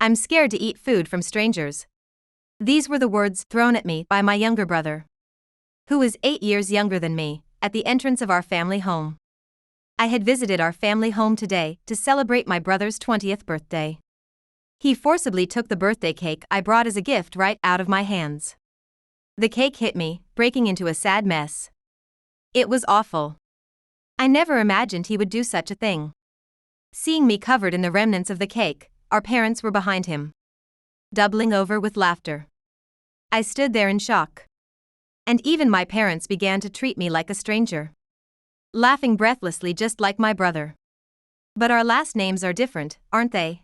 I'm scared to eat food from strangers. These were the words thrown at me by my younger brother, who is 8 years younger than me, at the entrance of our family home. I had visited our family home today to celebrate my brother's 20th birthday. He forcibly took the birthday cake I brought as a gift right out of my hands. The cake hit me, breaking into a sad mess. It was awful. I never imagined he would do such a thing. Seeing me covered in the remnants of the cake, our parents were behind him, doubling over with laughter. I stood there in shock. And even my parents began to treat me like a stranger, laughing breathlessly just like my brother. But our last names are different, aren't they?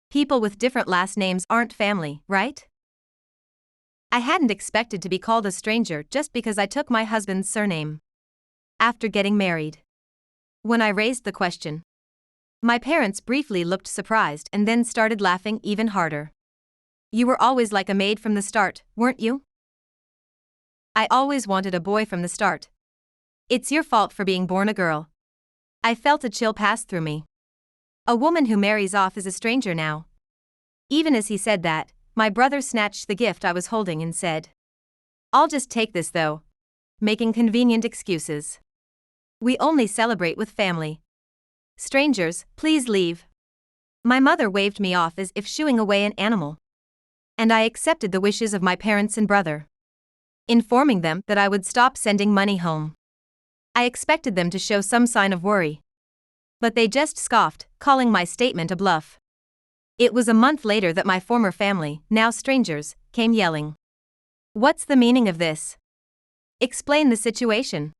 People with different last names aren't family, right? I hadn't expected to be called a stranger just because I took my husband's surname after getting married. When I raised the question, my parents briefly looked surprised and then started laughing even harder. You were always like a maid from the start, weren't you? I always wanted a boy from the start. It's your fault for being born a girl. I felt a chill pass through me. A woman who marries off is a stranger now. Even as he said that, my brother snatched the gift I was holding and said, "I'll just take this though," making convenient excuses. "We only celebrate with family. Strangers, please leave." My mother waved me off as if shooing away an animal. And I accepted the wishes of my parents and brother, informing them that I would stop sending money home. I expected them to show some sign of worry. But they just scoffed, calling my statement a bluff. It was a month later that my former family, now strangers, came yelling, "What's the meaning of this? Explain the situation."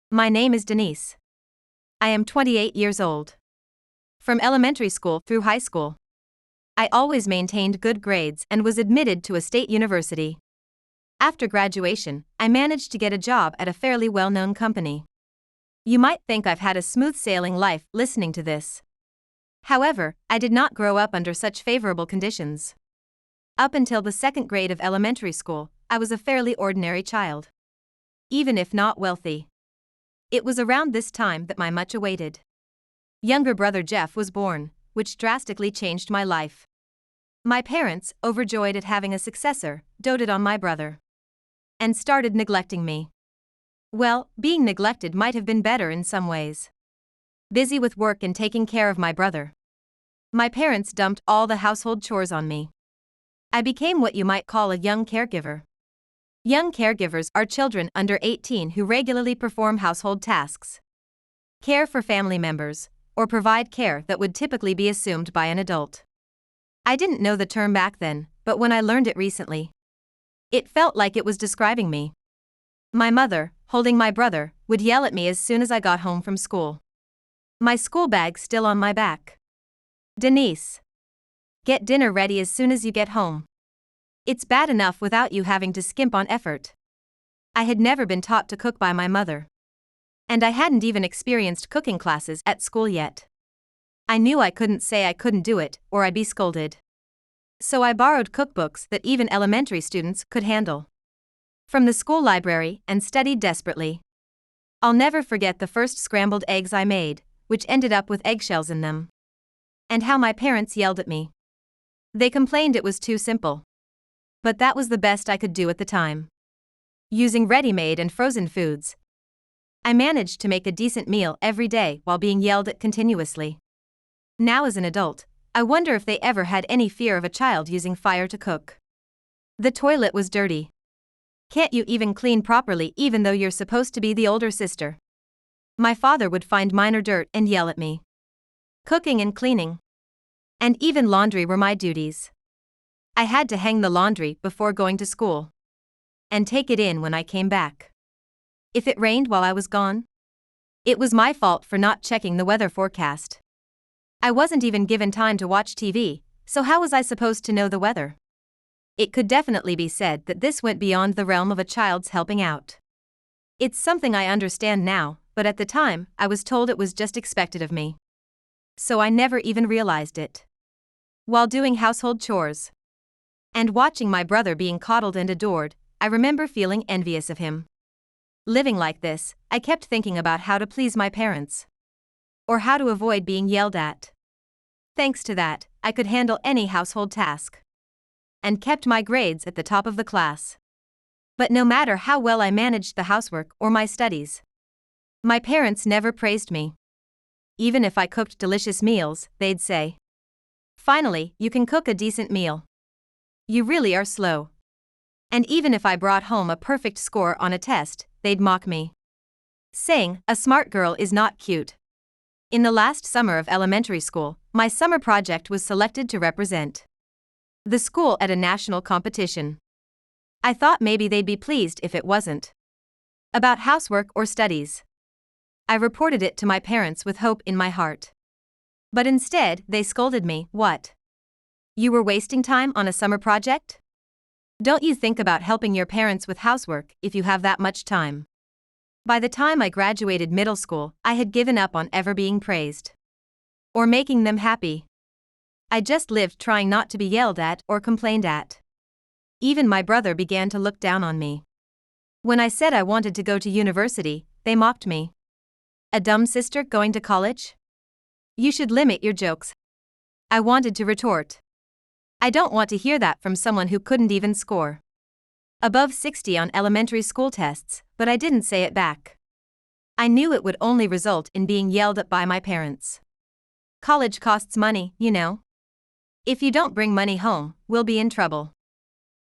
My name is Denise. I am 28 years old. From elementary school through high school, I always maintained good grades and was admitted to a state university. After graduation, I managed to get a job at a fairly well-known company. You might think I've had a smooth sailing life listening to this. However, I did not grow up under such favorable conditions. Up until the second grade of elementary school, I was a fairly ordinary child, even if not wealthy. It was around this time that my much-awaited younger brother Jeff was born, which drastically changed my life. My parents, overjoyed at having a successor, doted on my brother and started neglecting me. Well, being neglected might have been better in some ways. Busy with work and taking care of my brother, my parents dumped all the household chores on me. I became what you might call a young caregiver. Young caregivers are children under 18 who regularly perform household tasks, care for family members, or provide care that would typically be assumed by an adult. I didn't know the term back then, but when I learned it recently, it felt like it was describing me. My mother, holding my brother, would yell at me as soon as I got home from school, my school bag still on my back. "Denise, get dinner ready as soon as you get home. It's bad enough without you having to skimp on effort." I had never been taught to cook by my mother, and I hadn't even experienced cooking classes at school yet. I knew I couldn't say I couldn't do it, or I'd be scolded. So I borrowed cookbooks that even elementary students could handle from the school library and studied desperately. I'll never forget the first scrambled eggs I made, which ended up with eggshells in them, and how my parents yelled at me. They complained it was too simple. But that was the best I could do at the time. Using ready-made and frozen foods, I managed to make a decent meal every day while being yelled at continuously. Now as an adult, I wonder if they ever had any fear of a child using fire to cook. The toilet was dirty. Can't you even clean properly even though you're supposed to be the older sister? My father would find minor dirt and yell at me. Cooking and cleaning, and even laundry were my duties. I had to hang the laundry before going to school and take it in when I came back. If it rained while I was gone, it was my fault for not checking the weather forecast. I wasn't even given time to watch TV, so how was I supposed to know the weather? It could definitely be said that this went beyond the realm of a child's helping out. It's something I understand now, but at the time, I was told it was just expected of me. So I never even realized it. While doing household chores and watching my brother being coddled and adored, I remember feeling envious of him. Living like this, I kept thinking about how to please my parents, or how to avoid being yelled at. Thanks to that, I could handle any household task. And kept my grades at the top of the class. But no matter how well I managed the housework or my studies, my parents never praised me. Even if I cooked delicious meals, they'd say, "Finally, you can cook a decent meal. You really are slow." And even if I brought home a perfect score on a test, they'd mock me, saying, "A smart girl is not cute." In the last summer of elementary school, my summer project was selected to represent the school at a national competition. I thought maybe they'd be pleased if it wasn't about housework or studies. I reported it to my parents with hope in my heart. But instead, they scolded me. "What? You were wasting time on a summer project? Don't you think about helping your parents with housework if you have that much time?" By the time I graduated middle school, I had given up on ever being praised or making them happy. I just lived trying not to be yelled at or complained at. Even my brother began to look down on me. When I said I wanted to go to university, they mocked me. "A dumb sister going to college? You should limit your jokes." I wanted to retort, "I don't want to hear that from someone who couldn't even score above 60 on elementary school tests," but I didn't say it back. I knew it would only result in being yelled at by my parents. College costs money, you know. If you don't bring money home, we'll be in trouble.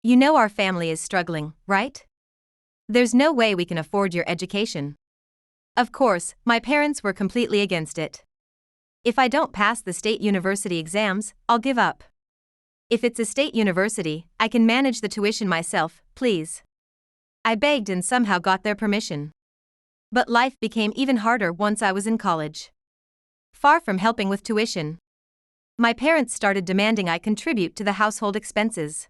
You know our family is struggling, right? There's no way we can afford your education. Of course, my parents were completely against it. If I don't pass the state university exams, I'll give up. If it's a state university, I can manage the tuition myself, please. I begged and somehow got their permission. But life became even harder once I was in college. Far from helping with tuition, my parents started demanding I contribute to the household expenses,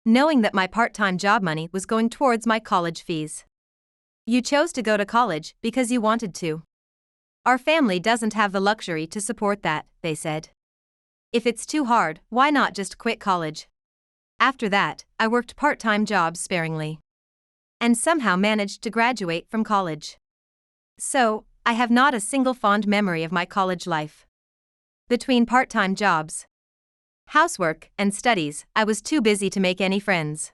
knowing that my part-time job money was going towards my college fees. "You chose to go to college because you wanted to. Our family doesn't have the luxury to support that," they said. "If it's too hard, why not just quit college?" After that, I worked part-time jobs sparingly and somehow managed to graduate from college. So, I have not a single fond memory of my college life. Between part-time jobs, housework, and studies, I was too busy to make any friends.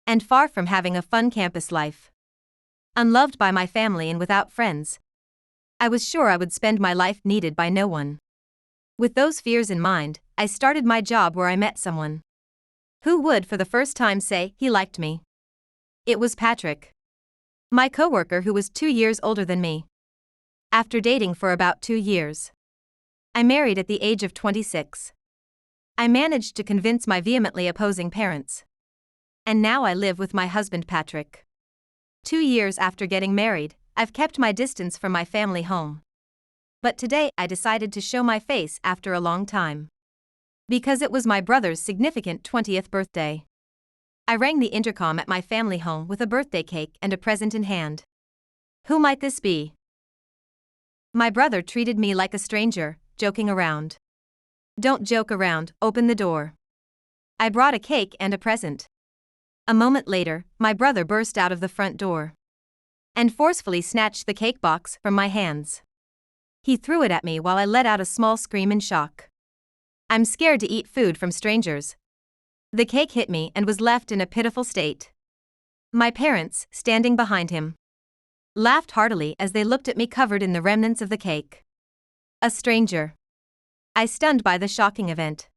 And far from having a fun campus life. Unloved by my family and without friends, I was sure I would spend my life needed by no one. With those fears in mind, I started my job where I met someone who would for the first time say he liked me. It was Patrick, my coworker who was 2 years older than me. After dating for about 2 years, I married at the age of 26. I managed to convince my vehemently opposing parents. And now I live with my husband Patrick. 2 years after getting married, I've kept my distance from my family home. But today I decided to show my face after a long time. Because it was my brother's significant 20th birthday. I rang the intercom at my family home with a birthday cake and a present in hand. Who might this be? My brother treated me like a stranger, joking around. "Don't joke around, open the door." I brought a cake and a present. A moment later, my brother burst out of the front door and forcefully snatched the cake box from my hands. He threw it at me while I let out a small scream in shock. I'm scared to eat food from strangers. The cake hit me and was left in a pitiful state. My parents, standing behind him, laughed heartily as they looked at me covered in the remnants of the cake. A stranger. I stunned by the shocking event.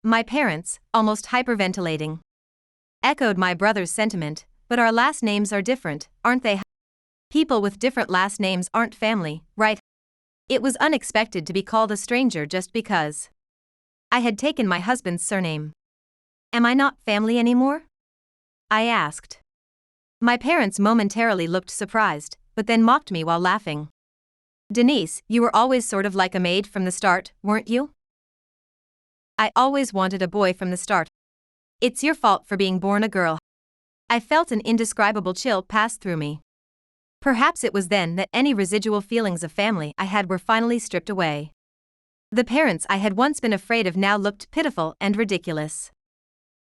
My parents, almost hyperventilating, echoed my brother's sentiment, "But our last names are different, aren't they? People with different last names aren't family, right?" It was unexpected to be called a stranger just because I had taken my husband's surname. "Am I not family anymore?" I asked. My parents momentarily looked surprised, but then mocked me while laughing. "Denise, you were always sort of like a maid from the start, weren't you? I always wanted a boy from the start. It's your fault for being born a girl." I felt an indescribable chill pass through me. Perhaps it was then that any residual feelings of family I had were finally stripped away. The parents I had once been afraid of now looked pitiful and ridiculous.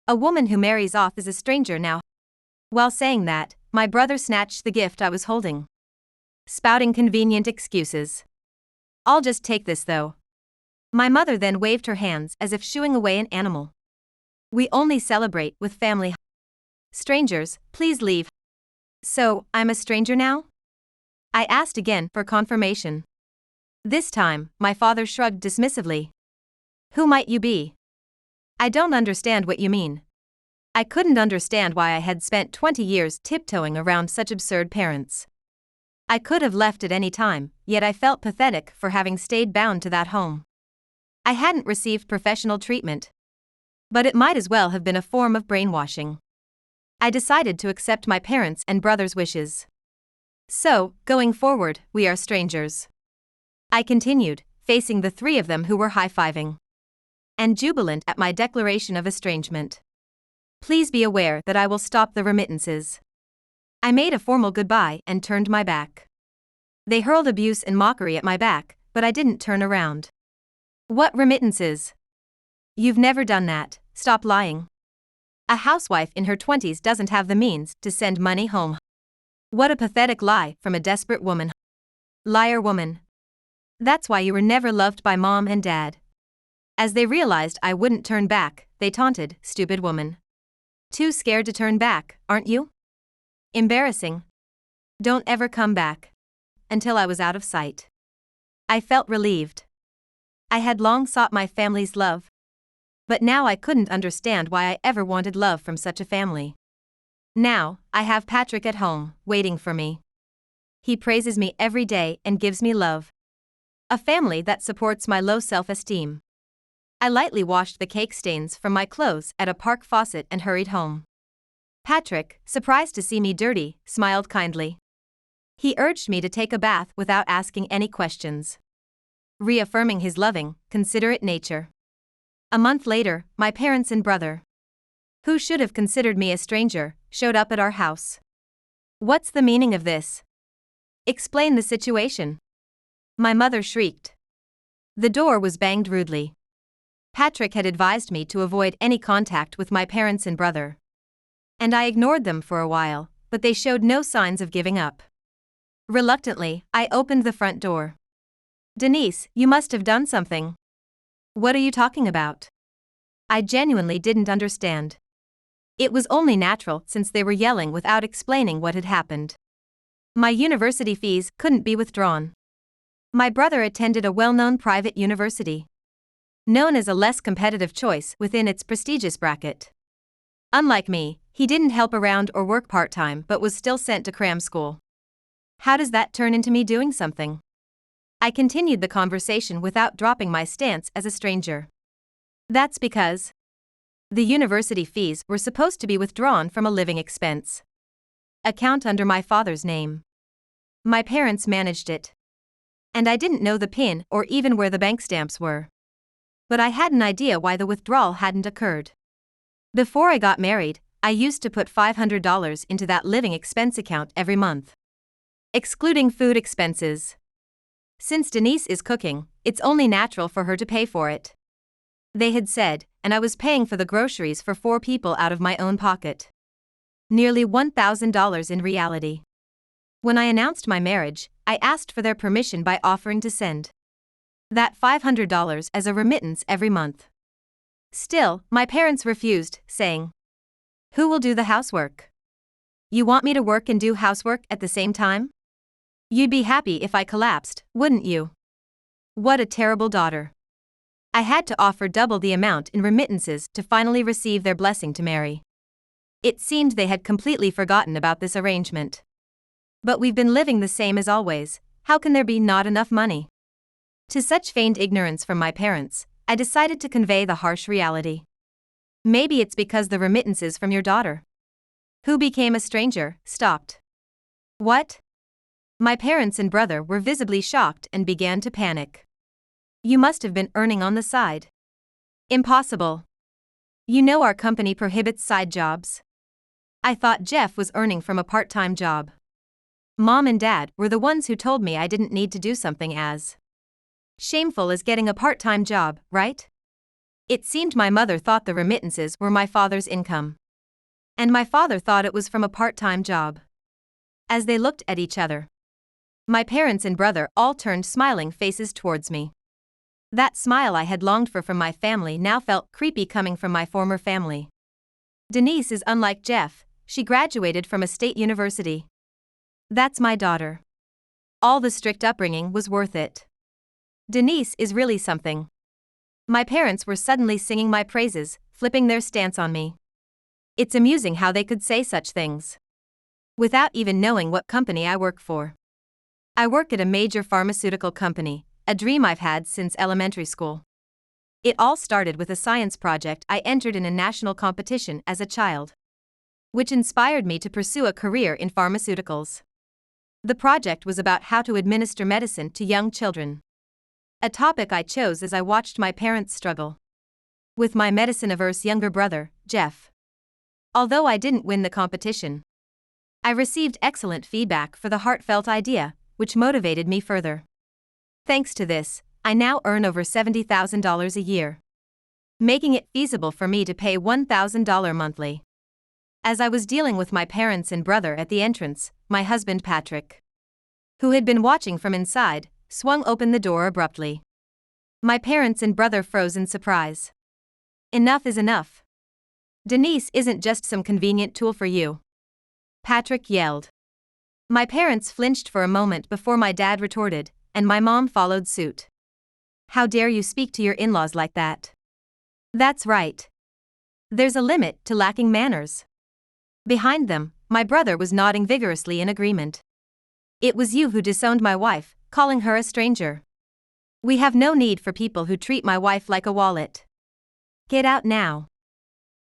A woman who marries off is a stranger now. While saying that, my brother snatched the gift I was holding, spouting convenient excuses. "I'll just take this though. My mother then waved her hands as if shooing away an animal. We only celebrate with family. Strangers, please leave. So, I'm a stranger now? I asked again for confirmation. This time, my father shrugged dismissively. Who might you be? I don't understand what you mean. I couldn't understand why I had spent 20 years tiptoeing around such absurd parents. I could have left at any time, yet I felt pathetic for having stayed bound to that home. I hadn't received professional treatment. But it might as well have been a form of brainwashing. I decided to accept my parents' and brother's wishes. So, going forward, we are strangers. I continued, facing the three of them who were high-fiving and jubilant at my declaration of estrangement. Please be aware that I will stop the remittances. I made a formal goodbye and turned my back. They hurled abuse and mockery at my back, but I didn't turn around. What remittances? You've never done that, stop lying. A housewife in her 20s doesn't have the means to send money home. What a pathetic lie from a desperate woman. Liar woman. That's why you were never loved by mom and dad. As they realized I wouldn't turn back, they taunted, stupid woman. Too scared to turn back, aren't you? Embarrassing. Don't ever come back. Until I was out of sight. I felt relieved. I had long sought my family's love. But now I couldn't understand why I ever wanted love from such a family. Now, I have Patrick at home, waiting for me. He praises me every day and gives me love. A family that supports my low self-esteem. I lightly washed the cake stains from my clothes at a park faucet and hurried home. Patrick, surprised to see me dirty, smiled kindly. He urged me to take a bath without asking any questions, reaffirming his loving, considerate nature. A month later, my parents and brother, who should have considered me a stranger, showed up at our house. What's the meaning of this? Explain the situation. My mother shrieked. The door was banged rudely. Patrick had advised me to avoid any contact with my parents and brother. And I ignored them for a while, but they showed no signs of giving up. Reluctantly, I opened the front door. Denise, you must have done something. What are you talking about? I genuinely didn't understand. It was only natural since they were yelling without explaining what had happened. My university fees couldn't be withdrawn. My brother attended a well-known private university, known as a less competitive choice within its prestigious bracket. Unlike me, he didn't help around or work part-time but was still sent to cram school. How does that turn into me doing something? I continued the conversation without dropping my stance as a stranger. That's because the university fees were supposed to be withdrawn from a living expense account under my father's name. My parents managed it. And I didn't know the PIN or even where the bank stamps were. But I had an idea why the withdrawal hadn't occurred. Before I got married, I used to put $500 into that living expense account every month, excluding food expenses. Since Denise is cooking, it's only natural for her to pay for it, they had said, and I was paying for the groceries for 4 people out of my own pocket. Nearly $1,000 in reality. When I announced my marriage, I asked for their permission by offering to send that $500 as a remittance every month. Still, my parents refused, saying, "Who will do the housework? You want me to work and do housework at the same time? You'd be happy if I collapsed, wouldn't you?" What a terrible daughter. I had to offer double the amount in remittances to finally receive their blessing to marry. It seemed they had completely forgotten about this arrangement. But we've been living the same as always, how can there be not enough money? To such feigned ignorance from my parents, I decided to convey the harsh reality. Maybe it's because the remittances from your daughter, who became a stranger, stopped. What? My parents and brother were visibly shocked and began to panic. You must have been earning on the side. Impossible. You know our company prohibits side jobs. I thought Jeff was earning from a part-time job. Mom and Dad were the ones who told me I didn't need to do something as shameful as getting a part-time job, right? It seemed my mother thought the remittances were my father's income. And my father thought it was from a part-time job. As they looked at each other, my parents and brother all turned smiling faces towards me. That smile I had longed for from my family now felt creepy coming from my former family. Denise is unlike Jeff, she graduated from a state university. That's my daughter. All the strict upbringing was worth it. Denise is really something. My parents were suddenly singing my praises, flipping their stance on me. It's amusing how they could say such things without even knowing what company I work for. I work at a major pharmaceutical company, a dream I've had since elementary school. It all started with a science project I entered in a national competition as a child, which inspired me to pursue a career in pharmaceuticals. The project was about how to administer medicine to young children, a topic I chose as I watched my parents struggle with my medicine-averse younger brother, Jeff. Although I didn't win the competition, I received excellent feedback for the heartfelt idea, which motivated me further. Thanks to this, I now earn over $70,000 a year, making it feasible for me to pay $1,000 monthly. As I was dealing with my parents and brother at the entrance, my husband Patrick, who had been watching from inside, swung open the door abruptly. My parents and brother froze in surprise. Enough is enough. Denise isn't just some convenient tool for you, Patrick yelled. My parents flinched for a moment before my dad retorted, and my mom followed suit. How dare you speak to your in-laws like that? That's right. There's a limit to lacking manners. Behind them, my brother was nodding vigorously in agreement. It was you who disowned my wife, calling her a stranger. We have no need for people who treat my wife like a wallet. Get out now.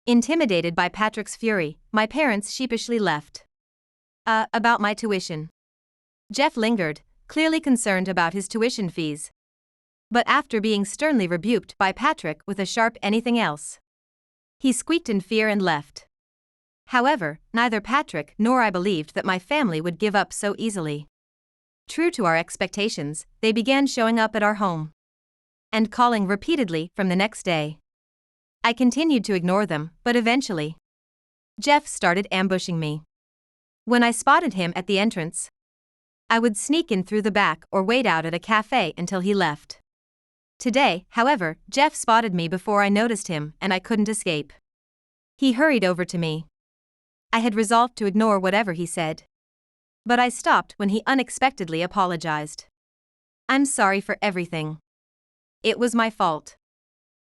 Intimidated by Patrick's fury, my parents sheepishly left. About my tuition. Jeff lingered, clearly concerned about his tuition fees. But after being sternly rebuked by Patrick with a sharp anything else, he squeaked in fear and left. However, neither Patrick nor I believed that my family would give up so easily. True to our expectations, they began showing up at our home and calling repeatedly from the next day. I continued to ignore them, but eventually, Jeff started ambushing me. When I spotted him at the entrance, I would sneak in through the back or wait out at a cafe until he left. Today, however, Jeff spotted me before I noticed him, and I couldn't escape. He hurried over to me. I had resolved to ignore whatever he said, but I stopped when he unexpectedly apologized. I'm sorry for everything. It was my fault.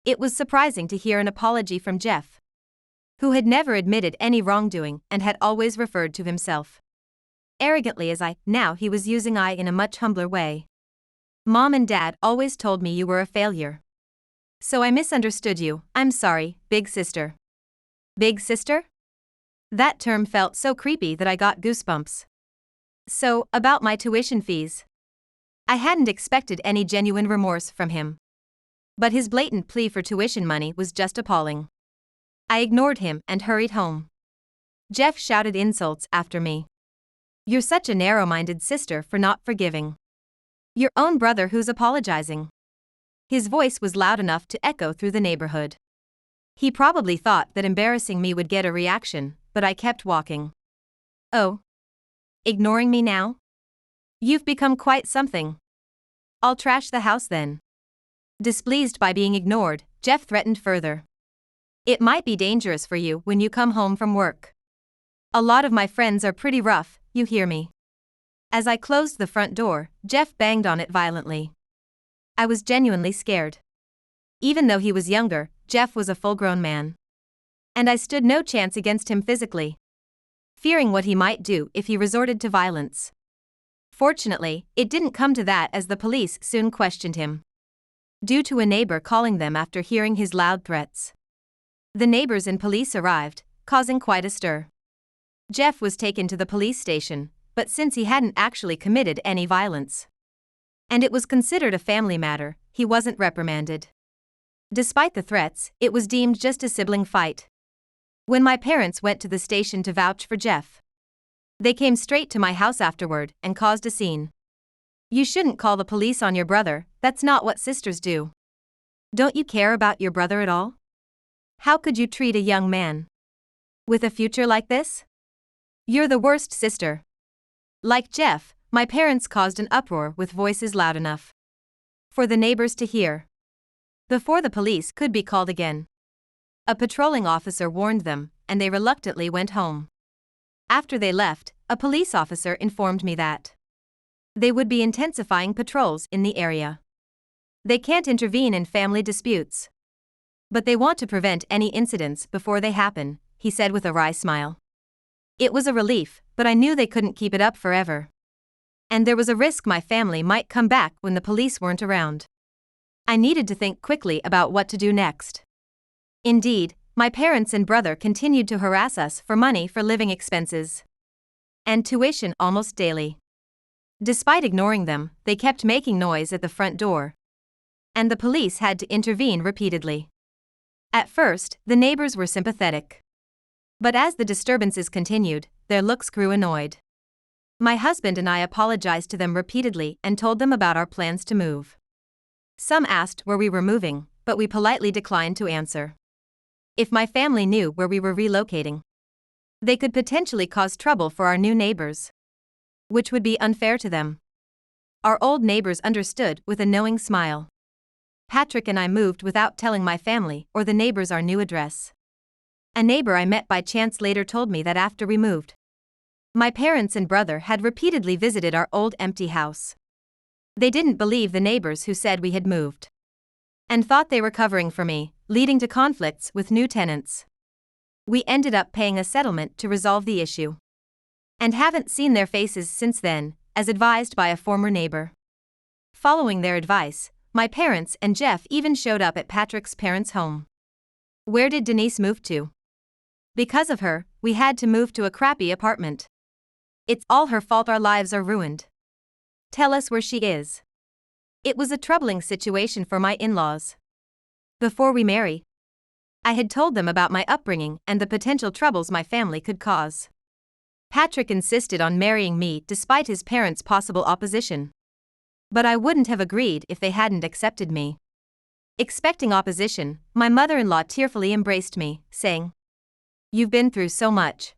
It was surprising to hear an apology from Jeff, who had never admitted any wrongdoing and had always referred to himself arrogantly as I. Now he was using I in a much humbler way. Mom and Dad always told me you were a failure, so I misunderstood you. I'm sorry, big sister. Big sister? That term felt so creepy that I got goosebumps. So, about my tuition fees. I hadn't expected any genuine remorse from him, but his blatant plea for tuition money was just appalling. I ignored him and hurried home. Jeff shouted insults after me. You're such a narrow-minded sister for not forgiving your own brother who's apologizing. His voice was loud enough to echo through the neighborhood. He probably thought that embarrassing me would get a reaction, but I kept walking. Oh. Ignoring me now? You've become quite something. I'll trash the house then. Displeased by being ignored, Jeff threatened further. It might be dangerous for you when you come home from work. A lot of my friends are pretty rough, you hear me? As I closed the front door, Jeff banged on it violently. I was genuinely scared. Even though he was younger, Jeff was a full-grown man, and I stood no chance against him physically, fearing what he might do if he resorted to violence. Fortunately, it didn't come to that as the police soon questioned him, due to a neighbor calling them after hearing his loud threats. The neighbors and police arrived, causing quite a stir. Jeff was taken to the police station, but since he hadn't actually committed any violence, and it was considered a family matter, he wasn't reprimanded. Despite the threats, it was deemed just a sibling fight. When my parents went to the station to vouch for Jeff, they came straight to my house afterward and caused a scene. You shouldn't call the police on your brother, that's not what sisters do. Don't you care about your brother at all? How could you treat a young man with a future like this? You're the worst sister. Like Jeff, my parents caused an uproar with voices loud enough for the neighbors to hear. before the police could be called again. A patrolling officer warned them, and they reluctantly went home. After they left, a police officer informed me that they would be intensifying patrols in the area. They can't intervene in family disputes, but they want to prevent any incidents before they happen, he said with a wry smile. It was a relief, but I knew they couldn't keep it up forever. And there was a risk my family might come back when the police weren't around. I needed to think quickly about what to do next. Indeed, my parents and brother continued to harass us for money for living expenses and tuition almost daily. Despite ignoring them, they kept making noise at the front door, and the police had to intervene repeatedly. At first, the neighbors were sympathetic. But as the disturbances continued, their looks grew annoyed. My husband and I apologized to them repeatedly and told them about our plans to move. Some asked where we were moving, but we politely declined to answer. If my family knew where we were relocating, they could potentially cause trouble for our new neighbors, which would be unfair to them. Our old neighbors understood with a knowing smile. Patrick and I moved without telling my family or the neighbors our new address. A neighbor I met by chance later told me that after we moved, my parents and brother had repeatedly visited our old empty house. They didn't believe the neighbors who said we had moved, and thought they were covering for me, leading to conflicts with new tenants. We ended up paying a settlement to resolve the issue, and haven't seen their faces since then, as advised by a former neighbor. Following their advice, my parents and Jeff even showed up at Patrick's parents' home. Where did Denise move to? Because of her, we had to move to a crappy apartment. It's all her fault our lives are ruined. Tell us where she is. It was a troubling situation for my in-laws. Before we married, I had told them about my upbringing and the potential troubles my family could cause. Patrick insisted on marrying me despite his parents' possible opposition. But I wouldn't have agreed if they hadn't accepted me. Expecting opposition, my mother-in-law tearfully embraced me, saying, "You've been through so much.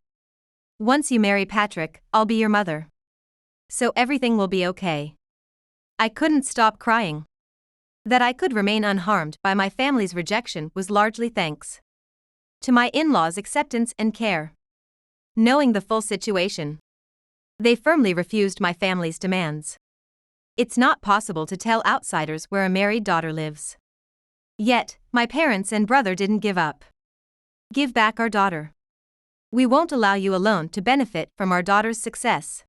Once you marry Patrick, I'll be your mother. So everything will be okay." I couldn't stop crying. That I could remain unharmed by my family's rejection was largely thanks to my in-laws' acceptance and care. Knowing the full situation, they firmly refused my family's demands. It's not possible to tell outsiders where a married daughter lives. Yet, my parents and brother didn't give up. "Give back our daughter. We won't allow you alone to benefit from our daughter's success.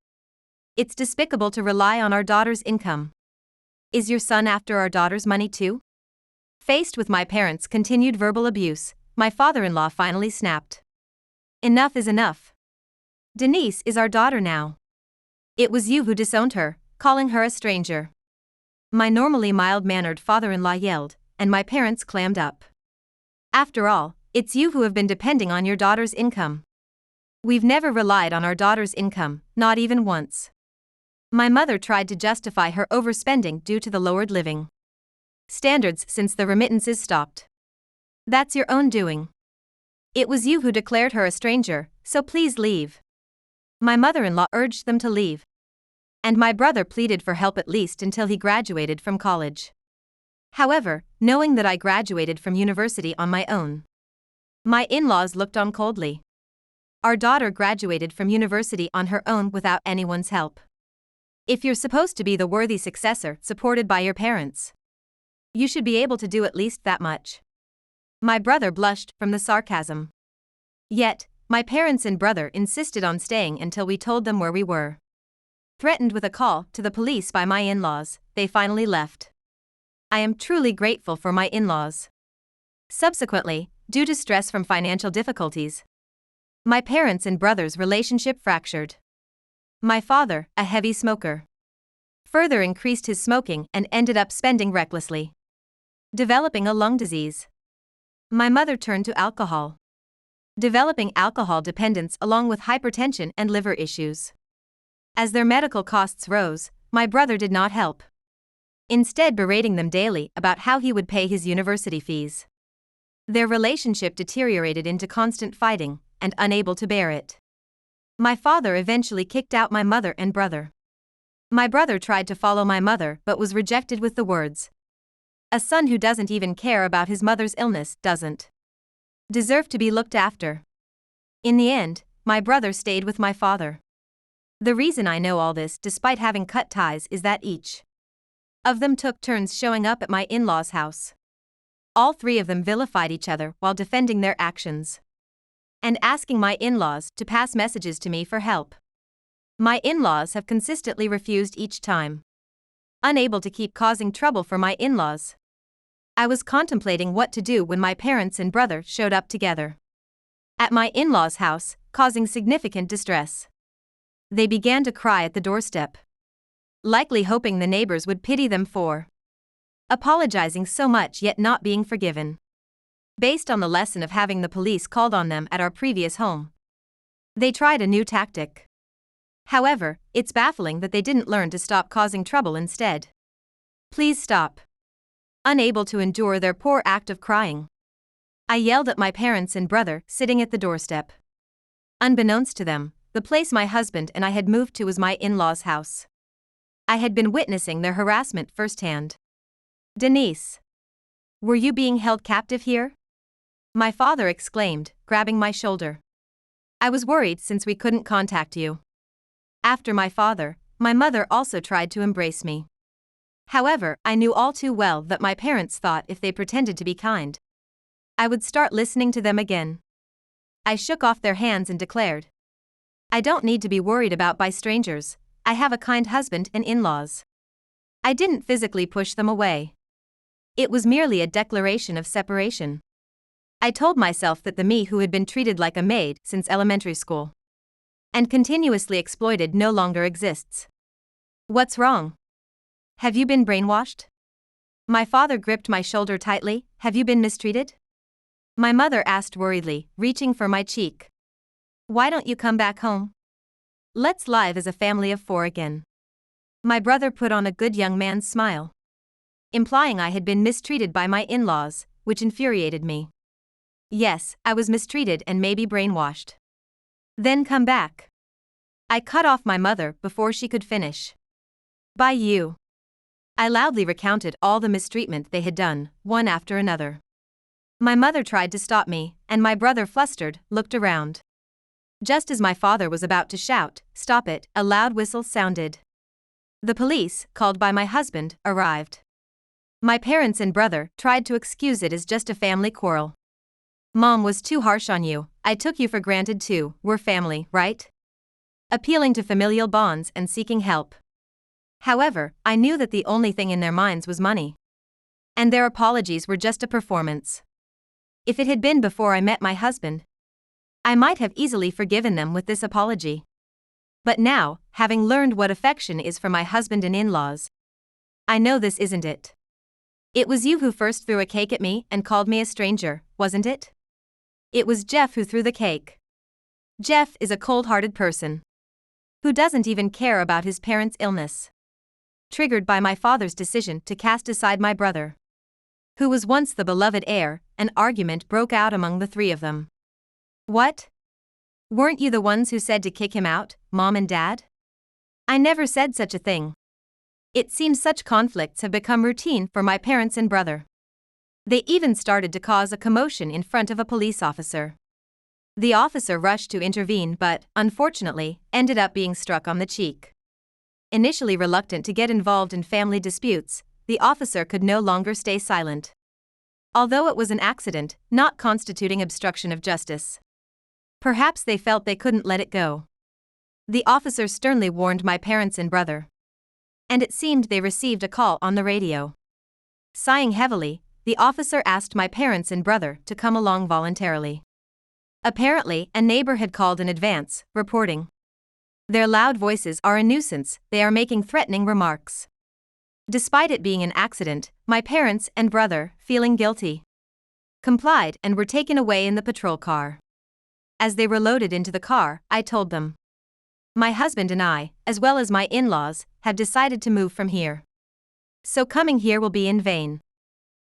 It's despicable to rely on our daughter's income. Is your son after our daughter's money too?" Faced with my parents' continued verbal abuse, my father-in-law finally snapped. "Enough is enough. Denise is our daughter now. It was you who disowned her, calling her a stranger." My normally mild-mannered father-in-law yelled, and my parents clammed up. "After all, it's you who have been depending on your daughter's income." "We've never relied on our daughter's income, not even once." My mother tried to justify her overspending due to the lowered living standards since the remittances stopped. "That's your own doing. It was you who declared her a stranger, so please leave." My mother-in-law urged them to leave, and my brother pleaded for help at least until he graduated from college. However, knowing that I graduated from university on my own, my in-laws looked on coldly. Our daughter graduated from university on her own without anyone's help. If you're supposed to be the worthy successor supported by your parents, you should be able to do at least that much. My brother blushed from the sarcasm. Yet, my parents and brother insisted on staying until we told them where we were. Threatened with a call to the police by my in-laws, they finally left. I am truly grateful for my in-laws. Subsequently, due to stress from financial difficulties, my parents' and brother's relationship fractured. My father, a heavy smoker, further increased his smoking and ended up spending recklessly, developing a lung disease. My mother turned to alcohol, developing alcohol dependence along with hypertension and liver issues. As their medical costs rose, my brother did not help, instead berating them daily about how he would pay his university fees. Their relationship deteriorated into constant fighting, and unable to bear it, my father eventually kicked out my mother and brother. My brother tried to follow my mother but was rejected with the words, A son who doesn't even care about his mother's illness doesn't deserve to be looked after. In the end, my brother stayed with my father. The reason I know all this despite having cut ties is that each of them took turns showing up at my in-laws' house. All three of them vilified each other while defending their actions and asking my in-laws to pass messages to me for help. My in-laws have consistently refused each time. Unable to keep causing trouble for my in-laws, I was contemplating what to do when my parents and brother showed up together at my in-laws' house, causing significant distress. They began to cry at the doorstep, likely hoping the neighbors would pity them for apologizing so much yet not being forgiven. Based on the lesson of having the police called on them at our previous home, they tried a new tactic. However, it's baffling that they didn't learn to stop causing trouble instead. Please stop. Unable to endure their poor act of crying, I yelled at my parents and brother sitting at the doorstep. Unbeknownst to them, the place my husband and I had moved to was my in-laws' house. I had been witnessing their harassment firsthand. Denise, were you being held captive here? My father exclaimed, grabbing my shoulder. I was worried since we couldn't contact you. After my father, my mother also tried to embrace me. However, I knew all too well that my parents thought if they pretended to be kind, I would start listening to them again. I shook off their hands and declared, I don't need to be worried about by strangers. I have a kind husband and in-laws. I didn't physically push them away. It was merely a declaration of separation. I told myself that the me who had been treated like a maid since elementary school and continuously exploited no longer exists. What's wrong? Have you been brainwashed? My father gripped my shoulder tightly. Have you been mistreated? My mother asked worriedly, reaching for my cheek. Why don't you come back home? Let's live as a family of four again. My brother put on a good young man's smile, implying I had been mistreated by my in-laws, which infuriated me. Yes, I was mistreated and maybe brainwashed. Then come back. I cut off my mother before she could finish. By you. I loudly recounted all the mistreatment they had done, one after another. My mother tried to stop me, and my brother, flustered, looked around. Just as my father was about to shout, "Stop it," a loud whistle sounded. The police, called by my husband, arrived. My parents and brother tried to excuse it as just a family quarrel. Mom was too harsh on you. I took you for granted too. We're family, right? Appealing to familial bonds and seeking help. However, I knew that the only thing in their minds was money. And their apologies were just a performance. If it had been before I met my husband, I might have easily forgiven them with this apology. But now, having learned what affection is for my husband and in-laws, I know this isn't it. It was you who first threw a cake at me and called me a stranger, wasn't it? It was Jeff who threw the cake. Jeff is a cold-hearted person who doesn't even care about his parents' illness. Triggered by my father's decision to cast aside my brother, who was once the beloved heir, an argument broke out among the three of them. What? Weren't you the ones who said to kick him out, Mom and Dad? I never said such a thing. It seems such conflicts have become routine for my parents and brother. They even started to cause a commotion in front of a police officer. The officer rushed to intervene but, unfortunately, ended up being struck on the cheek. Initially reluctant to get involved in family disputes, the officer could no longer stay silent. Although it was an accident, not constituting obstruction of justice. Perhaps they felt they couldn't let it go. The officer sternly warned my parents and brother. And it seemed they received a call on the radio. Sighing heavily, the officer asked my parents and brother to come along voluntarily. Apparently, a neighbor had called in advance, reporting. Their loud voices are a nuisance, they are making threatening remarks. Despite it being an accident, my parents and brother, feeling guilty, complied and were taken away in the patrol car. As they were loaded into the car, I told them. My husband and I, as well as my in-laws, have decided to move from here. So coming here will be in vain.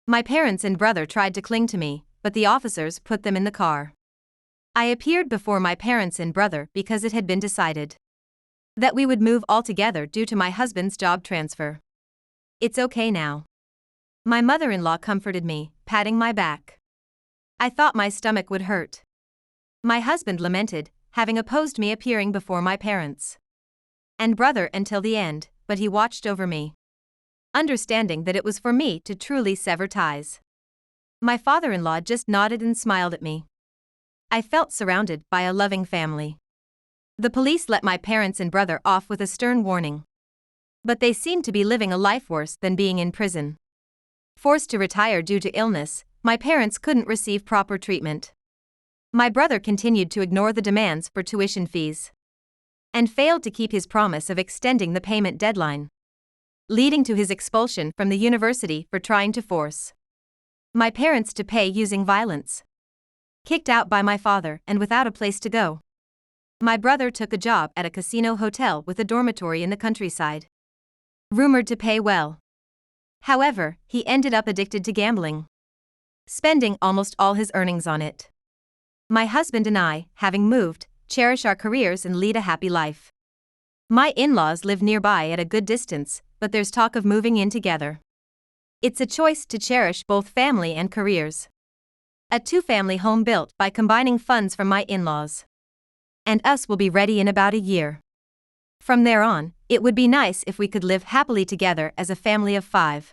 My parents and brother tried to cling to me, but the officers put them in the car. I appeared before my parents and brother because it had been decided that we would move all together due to my husband's job transfer. It's okay now. My mother-in-law comforted me, patting my back. I thought my stomach would hurt. My husband lamented, having opposed me appearing before my parents and brother until the end, but he watched over me, understanding that it was for me to truly sever ties. My father-in-law just nodded and smiled at me. I felt surrounded by a loving family. The police let my parents and brother off with a stern warning. But they seemed to be living a life worse than being in prison. Forced to retire due to illness, my parents couldn't receive proper treatment. My brother continued to ignore the demands for tuition fees and failed to keep his promise of extending the payment deadline, leading to his expulsion from the university for trying to force my parents to pay using violence. Kicked out by my father and without a place to go, my brother took a job at a casino hotel with a dormitory in the countryside, rumored to pay well. However, he ended up addicted to gambling, spending almost all his earnings on it. My husband and I, having moved, cherish our careers and lead a happy life. My in-laws live nearby at a good distance, but there's talk of moving in together. It's a choice to cherish both family and careers. A two-family home built by combining funds from my in-laws and us will be ready in about a year. From there on, it would be nice if we could live happily together as a family of 5.